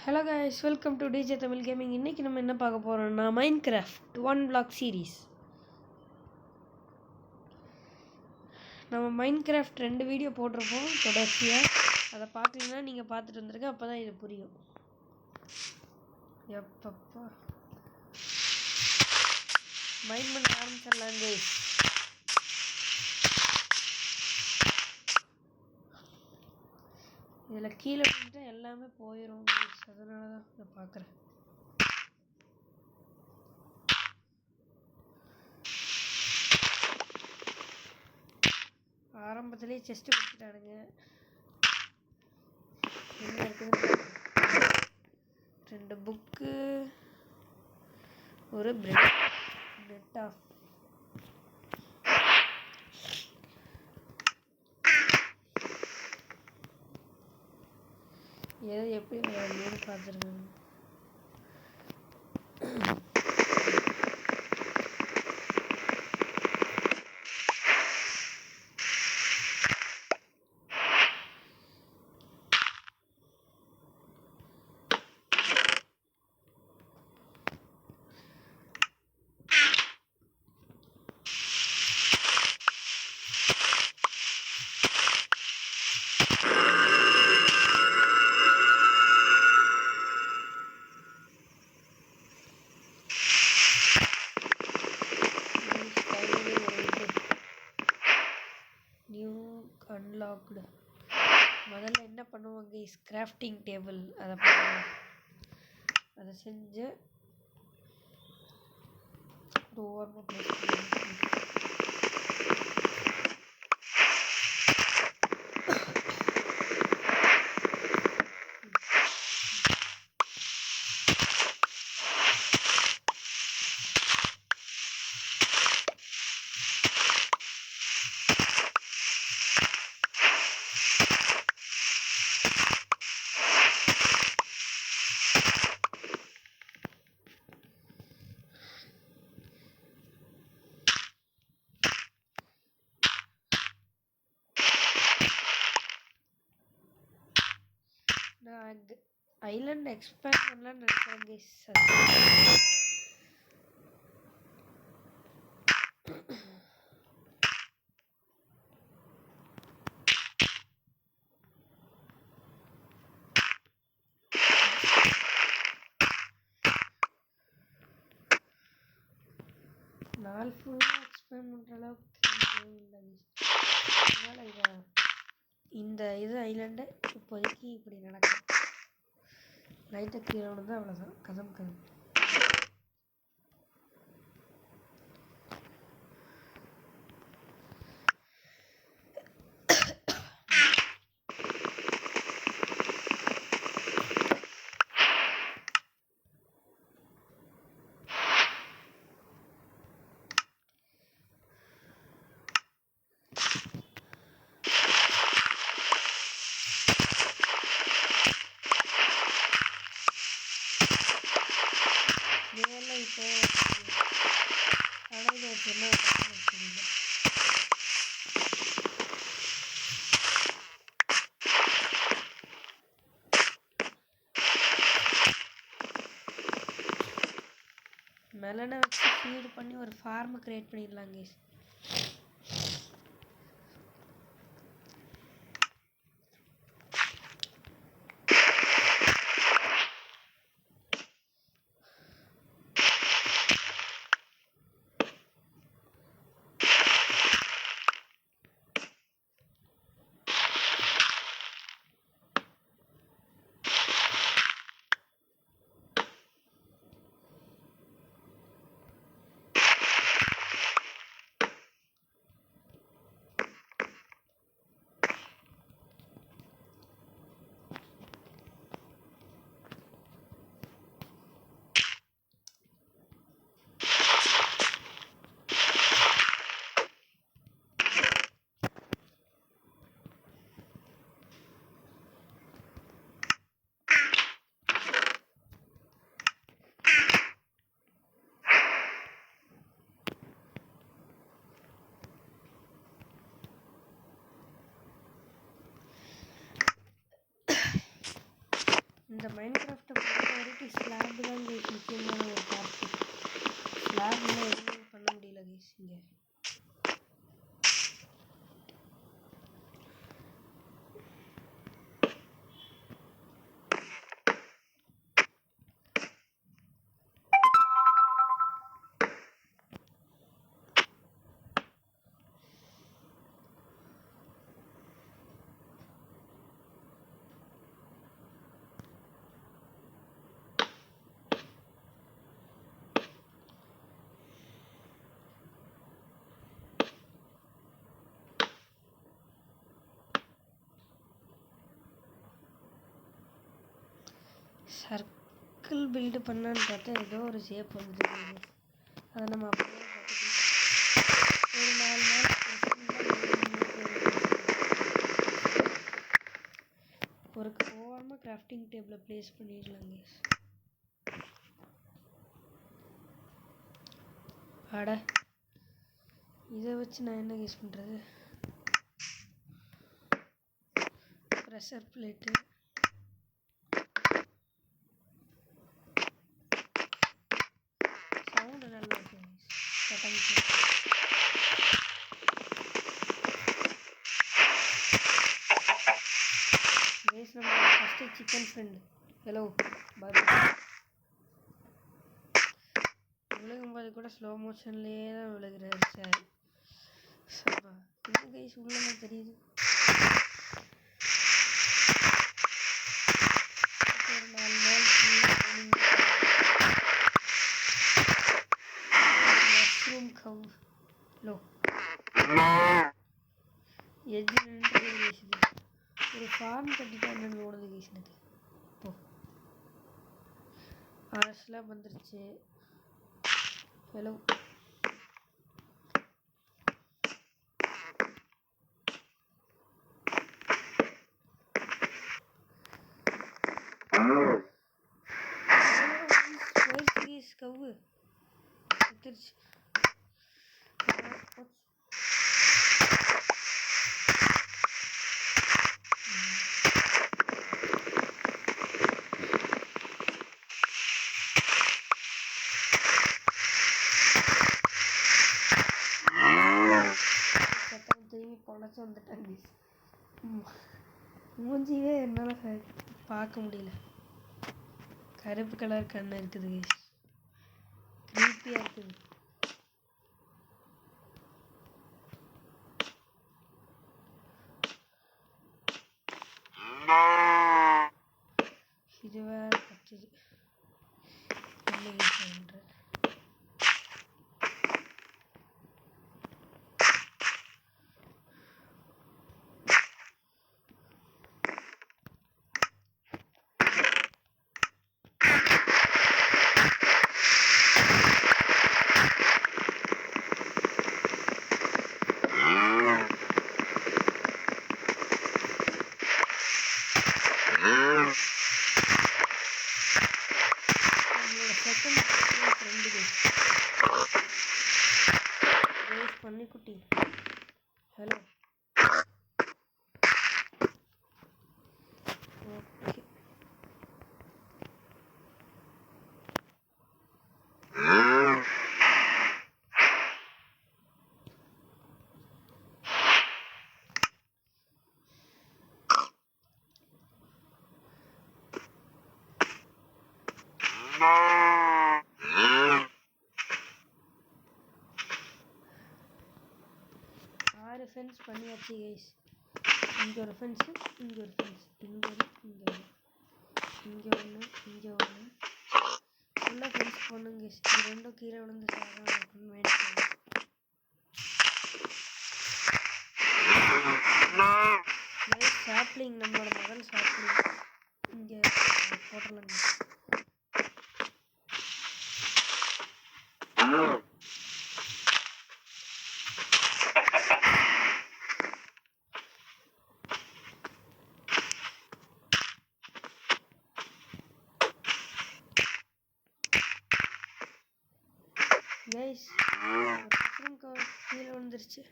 Hello guys, welcome to DJ Tamil gaming. இன்றைக்கி நம்ம என்ன பார்க்க போகிறோம்னா மைன்கிராஃப்ட் 1 block சீரீஸ். நம்ம மைன்கிராஃப்ட் 2 வீடியோ போட்டிருப்போம் தொடர்ச்சியாக. அதை பார்க்கலன்னா நீங்கள் பார்த்துட்டு வந்துருங்க, அப்போ தான் இது புரியும். எப்பப்பா மைண்ட் பண்ண ஆரம்பிச்சிடலாம் guys. இதில் கீழே வந்துட்டு எல்லாமே போயிடும் guys, அதனால தான் இதை பார்க்குறேன். ஆரம்பத்துலேயே செஸ்ட்டு கொடுத்துட்டானுங்க. என்ன இருக்குது? 2 புக்கு, ஒரு பிரெட் ஆஃப். எது எப்படி விளையாடணும்னு பார்த்துருக்காங்க. அன்லாக்டு. முதல்ல என்ன பண்ணுவாங்க, கிராஃப்டிங் டேபிள் அதை பண்ணுவோம். அதை செஞ்சு ஓரமாக ப்ளேஸ் பண்ணுவோம். நான் ஐலண்ட் எக்ஸ்பேண்ட் பண்ணலான்னு நினைக்கிறேன் guys. நாள் ஃபுல்லாக எக்ஸ்பேண்ட் பண்ணுற அளவுக்கு இல்லை. அதனால் இந்த இது ஐலண்டை இப்போதைக்கு இப்படி நடக்கும். லைட்டை கீழே தான், அவ்வளோதான். கதம். இதெல்லாம் இப்போ அடையில வச்சுன்னா தெரியல. மெலனை வச்சு ஃபீடு பண்ணி ஒரு ஃபார்மை க்ரியேட் பண்ணிடலாம் guys. இந்த மைன்கிராஃப்ட்டை பொறுத்த வரைக்கும் ஸ்லாப் தான் கைஸ் முக்கியமான ஒரு பார்ட்டு. ஸ்லாப்ல எதுவுமே பண்ண முடியல கைஸ். இங்கே சர்க்கிள் பில்டு பண்ணான்னு பார்த்தா ஏதோ ஒரு ஷேப் வந்துட்டு அதை நம்ம அப்படியே பார்த்துக்கலாம். ஒரு 4 நாள் ஒரு ஓரமாக கிராஃப்டிங் டேபிளை ப்ளேஸ் பண்ணிடலாங்க. அட இதை வச்சு நான் என்ன யூஸ் பண்ணுறது? ப்ரெஷர் பிளேட்டு, சவுண்டு நல்லா இருக்கு. கேஸ் நம்ம ஃபஸ்ட்டு சிக்கன் ஃப்ரெண்டு. ஹலோ பாய். விழுகும்போது கூட ஸ்லோ மோஷன்லேயே தான் விழுகிறாரு சார். சப்பா என்ன கைஸ் உள்ளே தெரியுது. ஒரு 4 நாள் மஷ்ரூம் கவ் லோ எஜ்ஜு நின்று பேசுது. ஒரு ஃபார்ம் கட்டிட்டான்னு ஓடுது கைஸ். எனக்கு ஓ அரசுலாம் வந்துருச்சு. ஹலோ கவு எடுத்துருச்சு. திரும்பி பொழைச்சி வந்துட்டாங்க. மூஞ்சியே என்னால் பார்க்க முடியல. கருப்பு கலர் கண்ணு இருக்குது. கிரீப்பியாக இருக்குது. இது வேறு பச்சது என்ன பன்னிக்குட்டி. Hello okay. ஃபென்ஸ் பண்ணியாச்சு கைஸ். இங்கே ஒரு ஃபென்ஸு, இங்கே ஒரு ஃபென்ஸ், இங்கே ஒன்று, இங்கே ஒன்று, இங்கே ஒன்று, இங்கே ஒன்று. ஃபுல்லாக ஃபென்ஸ் பண்ணுங்க. இது ரெண்டும் கீழே விழுந்து சாகாம இருக்குன்னு வேண்டிக்கிறேன். சாப்ளிங் நம்மளோட மகள் சாப்ளிங் இங்கே போட்டலாங்க. கைஸ் கீழே விழுந்துருச்சு.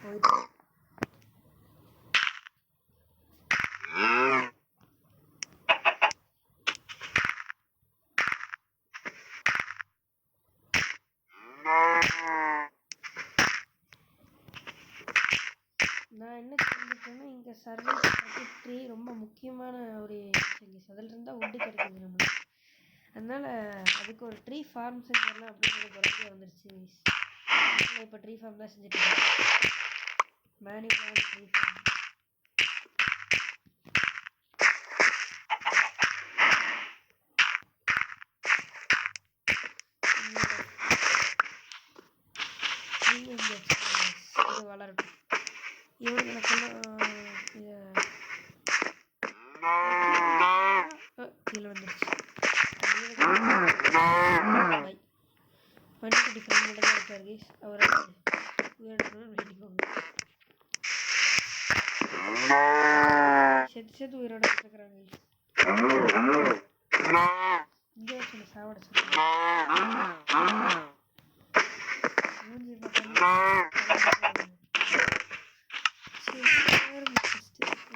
போயிட்டு சர்வை பண்ணுறதுக்கு ட்ரீ ரொம்ப முக்கியமான ஒரு கைஸ். அதில் இருந்தால் வுட்டு கிடைக்குது நம்மளுக்கு. அதனால் அதுக்கு ஒரு ட்ரீ ஃபார்ம் செஞ்சிடலாம் அப்படிங்கிற ஒரு ஐடியா வந்துருச்சு கைஸ். இப்போ ட்ரீ ஃபார்ம் தான் செஞ்சுட்டு இருக்கேன். மேனிஃபார்ம் ட்ரீ ஃபார்ம். இது வளரட்டும். இவங்களுக்கெல்லாம் கீழே வந்துருச்சு. பன்னிக்குட்டி ஃப்ரெண்ட் தான் இருக்கார் கைஸ். அவரை உயிரிழக்கணும்னு வேண்டிக்கோங்க. செத்து உயிரோட இருக்கிறாங்க கைஸ். இங்கே சொல்லி சாப்பிட சொல்லுங்க. மூஞ்சி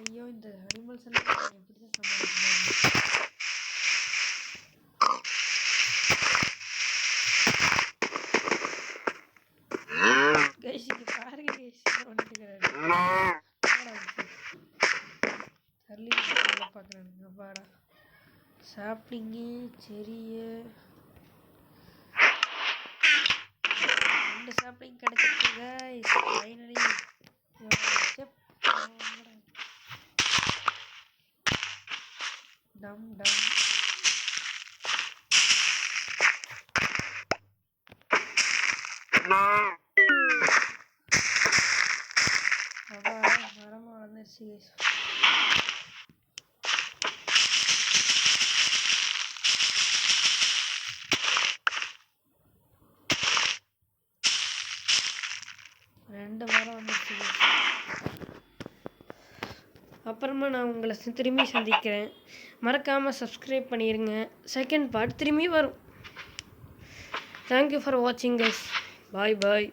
ஐயோ இந்த அனிமல்ஸ் எல்லாம் எப்படி தான் சமாளிக்கிறாங்க. கைஸ் இங்கே பாருங்க கைஸ் வந்துட்டுக்கிறாரு. சர்லி பார்க்குறானுங்க. அப்பாடா சாப்பிட்டீங்க செரிய 2 சாப்பிட்டிங் கிடச்சிருக்கு கைஸ். ஃபைனலி டம் டம் மரமாக வளர்ந்துருச்சு கைஸ். ரெண்டு மரம் வந்துருச்சு. அப்புறமா நான் உங்களை திரும்பி சந்திக்கிறேன். மறக்காமல் சப்ஸ்கிரைப் பண்ணிடுங்க. செகண்ட் பார்ட் திரும்பி வரும். தேங்க்யூ ஃபார் வாட்சிங் கைஸ். பாய் பாய்.